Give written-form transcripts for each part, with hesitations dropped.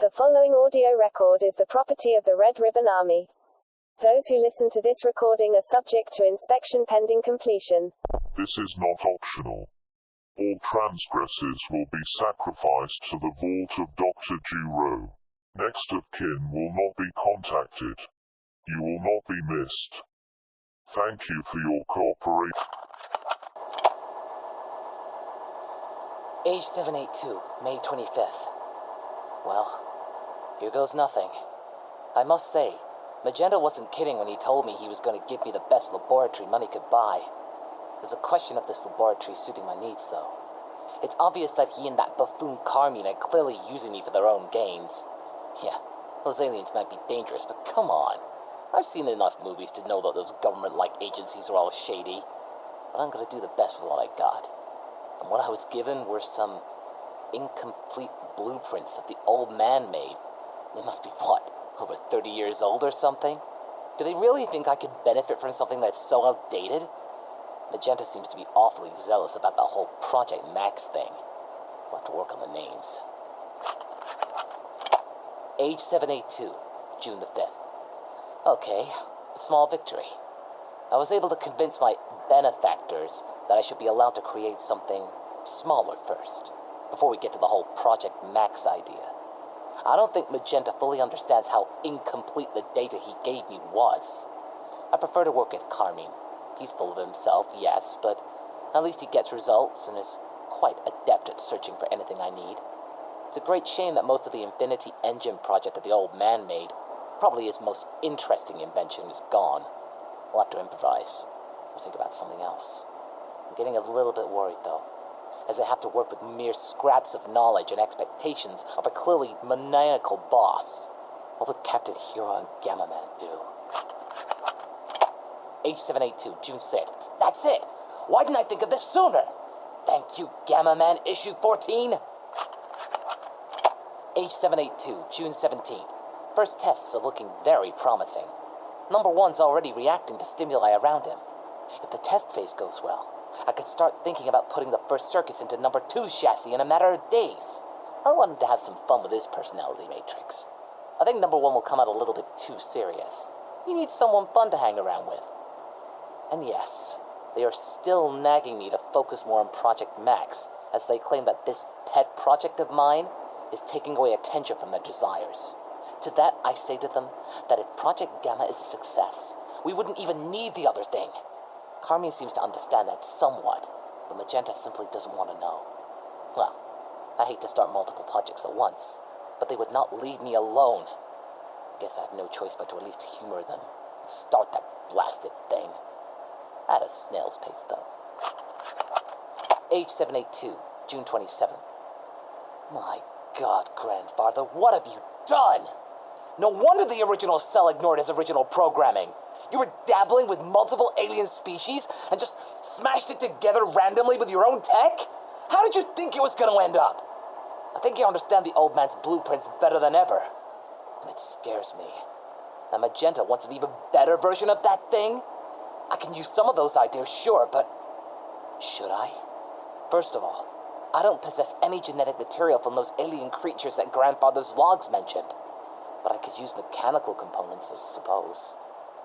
The following audio record is the property of the Red Ribbon Army. Those who listen to this recording are subject to inspection pending completion. This is not optional. All transgressors will be sacrificed to the vault of Dr. Gero. Next of kin will not be contacted. You will not be missed. Thank you for your cooperation. Age 782, May 25th. Well, here goes nothing. I must say, Magenta wasn't kidding when he told me he was going to give me the best laboratory money could buy. There's a question of this laboratory suiting my needs, though. It's obvious that he and that buffoon Carmine are clearly using me for their own gains. Yeah, those aliens might be dangerous, but come on. I've seen enough movies to know that those government-like agencies are all shady. But I'm going to do the best with what I got. And what I was given were some incomplete blueprints that the old man made. They must be, what, over 30 years old or something? Do they really think I could benefit from something that's so outdated? Magenta seems to be awfully zealous about the whole Project Max thing. We'll have to work on the names. Age 782, June the 5th. Okay, small victory. I was able to convince my benefactors that I should be allowed to create something smaller first, before we get to the whole Project Max idea. I don't think Magenta fully understands how incomplete the data he gave me was. I prefer to work with Carmine. He's full of himself, yes, but at least he gets results and is quite adept at searching for anything I need. It's a great shame that most of the Infinity Engine project that the old man made, probably his most interesting invention, is gone. We'll have to improvise, or think about something else. I'm getting a little bit worried, though, as I have to work with mere scraps of knowledge and expectations of a clearly maniacal boss. What would Captain Hero and Gamma Man do? H782, June 6th. That's it! Why didn't I think of this sooner? Thank you, Gamma Man Issue 14! H782, June 17th. First tests are looking very promising. Number 1's already reacting to stimuli around him. If the test phase goes well, I could start thinking about putting the first circuits into number 2's chassis in a matter of days. I want him to have some fun with his personality matrix. I think number 1 will come out a little bit too serious. He needs someone fun to hang around with. And yes, they are still nagging me to focus more on Project Max, as they claim that this pet project of mine is taking away attention from their desires. To that, I say to them that if Project Gamma is a success, we wouldn't even need the other thing. Carmine seems to understand that somewhat, but Magenta simply doesn't want to know. Well, I hate to start multiple projects at once, but they would not leave me alone. I guess I have no choice but to at least humor them and start that blasted thing. At a snail's pace, though. H782, June 27th. My God, Grandfather, what have you done? No wonder the original cell ignored his original programming. You were dabbling with multiple alien species and just smashed it together randomly with your own tech? How did you think it was going to end up? I think you understand the old man's blueprints better than ever. And it scares me. Now Magenta wants an even better version of that thing? I can use some of those ideas, sure, but should I? First of all, I don't possess any genetic material from those alien creatures that Grandfather's logs mentioned. But I could use mechanical components, I suppose.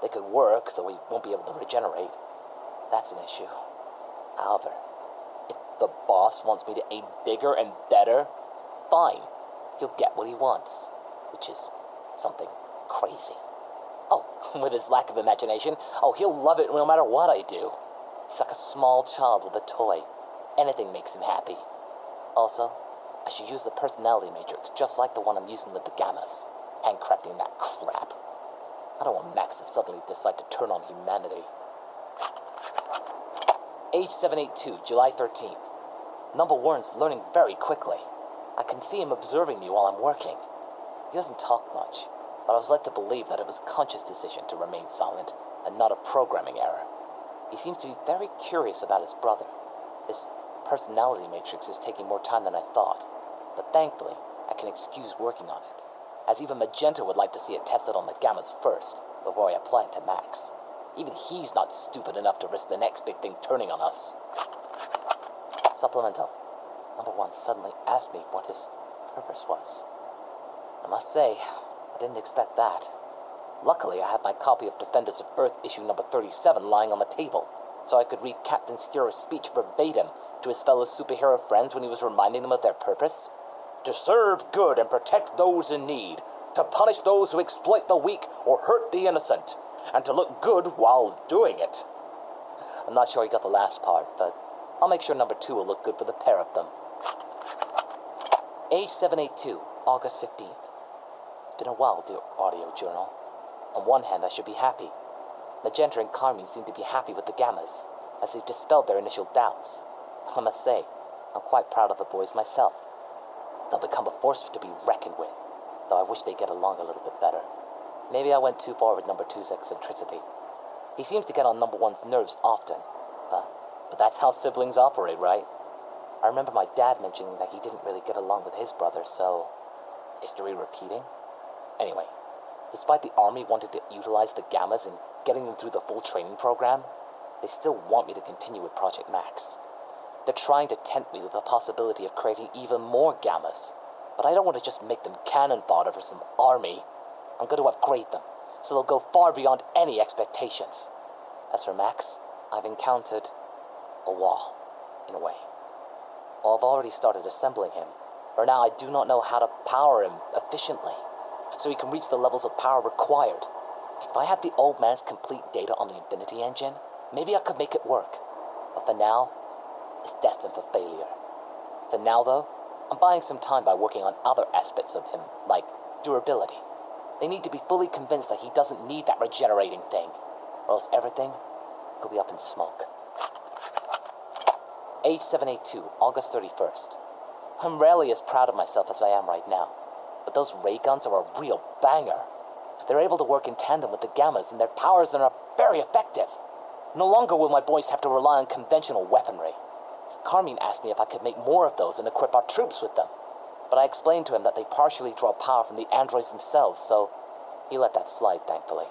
They could work, though we won't be able to regenerate. That's an issue. However, if the boss wants me to aim bigger and better, fine. He'll get what he wants, which is something crazy. Oh, with his lack of imagination, he'll love it no matter what I do. He's like a small child with a toy. Anything makes him happy. Also, I should use the personality matrix just like the one I'm using with the Gammas. Handcrafting that crap. I don't want Max to suddenly decide to turn on humanity. H782, July 13th. Number 1's learning very quickly. I can see him observing me while I'm working. He doesn't talk much, but I was led to believe that it was a conscious decision to remain silent and not a programming error. He seems to be very curious about his brother. This personality matrix is taking more time than I thought, but thankfully, I can excuse working on it, as even Magenta would like to see it tested on the Gammas first, before I apply it to Max. Even he's not stupid enough to risk the next big thing turning on us. Supplemental. Number 1 suddenly asked me what his purpose was. I must say, I didn't expect that. Luckily, I had my copy of Defenders of Earth issue number 37 lying on the table, so I could read Captain Hero's speech verbatim to his fellow superhero friends when he was reminding them of their purpose. To serve good and protect those in need, to punish those who exploit the weak or hurt the innocent, and to look good while doing it. I'm not sure he got the last part, but I'll make sure number 2 will look good for the pair of them. Age 782, August 15th. It's been a while, dear audio journal. On one hand, I should be happy. Magenta and Carmine seem to be happy with the Gammas, as they've dispelled their initial doubts. I must say, I'm quite proud of the boys myself. They'll become a force to be reckoned with, though I wish they'd get along a little bit better. Maybe I went too far with number 2's eccentricity. He seems to get on number 1's nerves often, but that's how siblings operate, right? I remember my dad mentioning that he didn't really get along with his brother, so... history repeating? Anyway, despite the army wanting to utilize the Gammas and getting them through the full training program, they still want me to continue with Project Max. They're trying to tempt me with the possibility of creating even more Gammas, but I don't want to just make them cannon fodder for some army. I'm going to upgrade them, so they'll go far beyond any expectations. As for Max, I've encountered a wall, in a way. Well, I've already started assembling him, for now I do not know how to power him efficiently, so he can reach the levels of power required. If I had the old man's complete data on the Infinity Engine, maybe I could make it work. But for now, it's destined for failure. For now, though, I'm buying some time by working on other aspects of him, like durability. They need to be fully convinced that he doesn't need that regenerating thing, or else everything could be up in smoke. Age 782, August 31st. I'm rarely as proud of myself as I am right now, but those ray guns are a real banger. They're able to work in tandem with the Gammas, and their powers are very effective. No longer will my boys have to rely on conventional weaponry. Carmine asked me if I could make more of those and equip our troops with them, but I explained to him that they partially draw power from the androids themselves, so he let that slide, thankfully.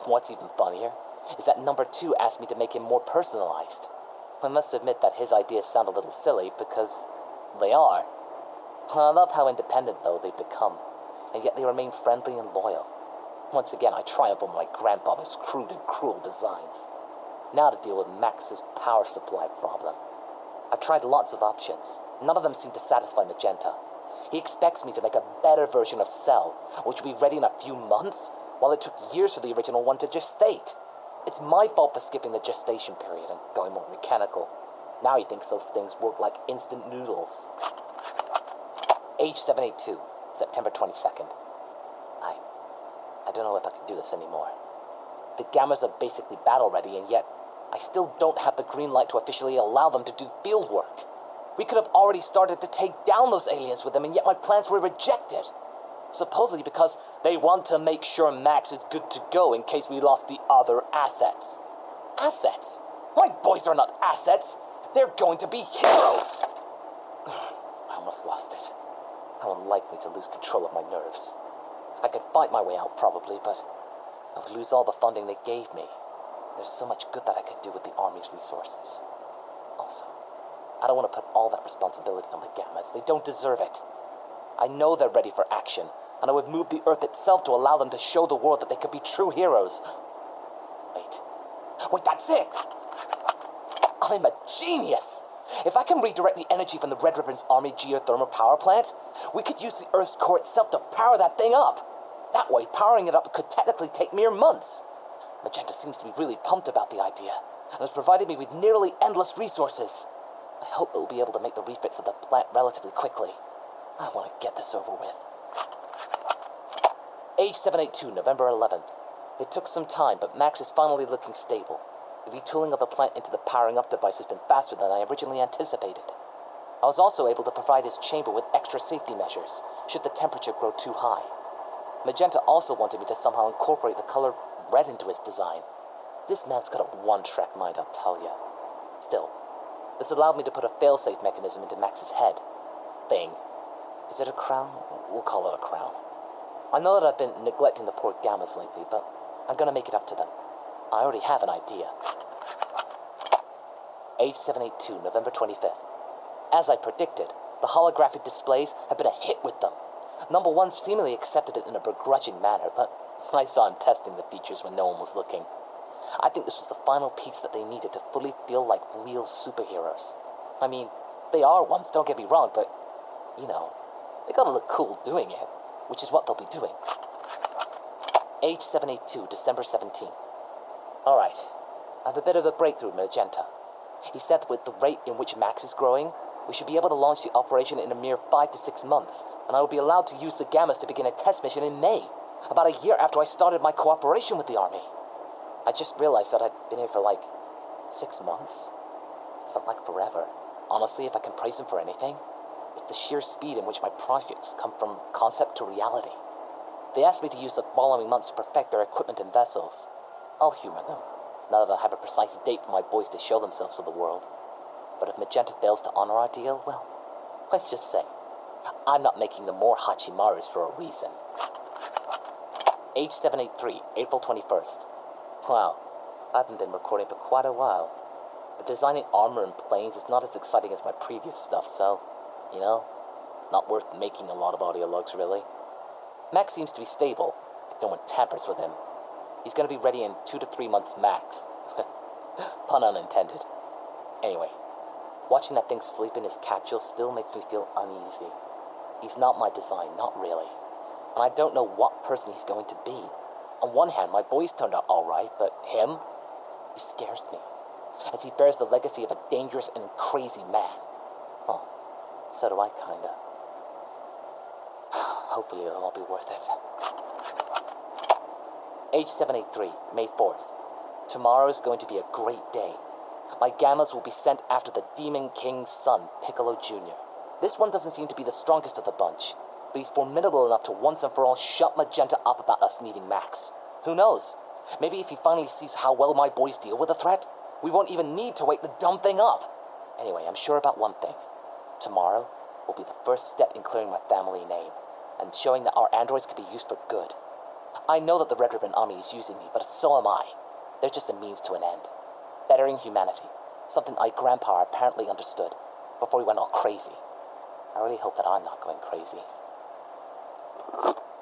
What's even funnier is that number 2 asked me to make him more personalized. I must admit that his ideas sound a little silly, because they are. I love how independent, though, they've become, and yet they remain friendly and loyal. Once again, I triumph over my grandfather's crude and cruel designs. Now to deal with Max's power supply problem. I've tried lots of options. None of them seem to satisfy Magenta. He expects me to make a better version of Cell, which will be ready in a few months, while it took years for the original one to gestate. It's my fault for skipping the gestation period and going more mechanical. Now he thinks those things work like instant noodles. Age 782, September 22nd. I don't know if I can do this anymore. The Gammas are basically battle ready, and yet I still don't have the green light to officially allow them to do field work. We could have already started to take down those aliens with them, and yet my plans were rejected. Supposedly because they want to make sure Max is good to go in case we lost the other assets. Assets? My boys are not assets. They're going to be heroes. I almost lost it. How unlike me to lose control of my nerves. I could fight my way out probably, but I would lose all the funding they gave me. There's so much good that I could do with the Army's resources. Also, I don't want to put all that responsibility on the Gammas. They don't deserve it. I know they're ready for action, and I would move the Earth itself to allow them to show the world that they could be true heroes. Wait, that's it! I'm a genius! If I can redirect the energy from the Red Ribbon's Army geothermal power plant, we could use the Earth's core itself to power that thing up. That way, powering it up could technically take mere months. Magenta seems to be really pumped about the idea, and has provided me with nearly endless resources. I hope that we'll be able to make the refits of the plant relatively quickly. I want to get this over with. Age 782, November 11th. It took some time, but Max is finally looking stable. The retooling of the plant into the powering up device has been faster than I originally anticipated. I was also able to provide his chamber with extra safety measures, should the temperature grow too high. Magenta also wanted me to somehow incorporate the color red into his design. This man's got a one-track mind, I'll tell you. Still, this allowed me to put a fail-safe mechanism into Max's head. Thing. Is it a crown? We'll call it a crown. I know that I've been neglecting the poor Gammas lately, but I'm gonna make it up to them. I already have an idea. Age 782, November 25th. As I predicted, the holographic displays have been a hit with them. Number one seemingly accepted it in a begrudging manner, but I saw him testing the features when no one was looking. I think this was the final piece that they needed to fully feel like real superheroes. I mean, they are ones, don't get me wrong, but, you know, they gotta look cool doing it, which is what they'll be doing. H782, December 17th. Alright, I have a bit of a breakthrough, Magenta. He said that with the rate in which Max is growing, we should be able to launch the operation in a mere 5 to 6 months, and I will be allowed to use the Gammas to begin a test mission in May, about a year after I started my cooperation with the Army. I just realized that I'd been here for like 6 months. It's felt like forever. Honestly, if I can praise him for anything, it's the sheer speed in which my projects come from concept to reality. They asked me to use the following months to perfect their equipment and vessels. I'll humor them, now that I have a precise date for my boys to show themselves to the world. But if Magenta fails to honor our deal, well, let's just say, I'm not making them more Hachimarus for a reason. H783, April 21st. Wow, I haven't been recording for quite a while. But designing armor and planes is not as exciting as my previous stuff, so, you know, not worth making a lot of audio logs, really. Max seems to be stable, if no one tampers with him. He's gonna be ready in 2 to 3 months max. Pun unintended. Anyway, watching that thing sleep in his capsule still makes me feel uneasy. He's not my design, not really. And I don't know what person he's going to be. On one hand, my boys turned out alright, but him? He scares me, as he bears the legacy of a dangerous and crazy man. Oh, so do I, kinda. Hopefully it'll all be worth it. H783, May 4th. Tomorrow's going to be a great day. My Gammas will be sent after the Demon King's son, Piccolo Jr. This one doesn't seem to be the strongest of the bunch, but he's formidable enough to once and for all shut Magenta up about us needing Max. Who knows? Maybe if he finally sees how well my boys deal with the threat, we won't even need to wake the dumb thing up. Anyway, I'm sure about one thing. Tomorrow will be the first step in clearing my family name, and showing that our androids can be used for good. I know that the Red Ribbon Army is using me, but so am I. They're just a means to an end. Bettering humanity, something my grandpa apparently understood, before he went all crazy. I really hope that I'm not going crazy.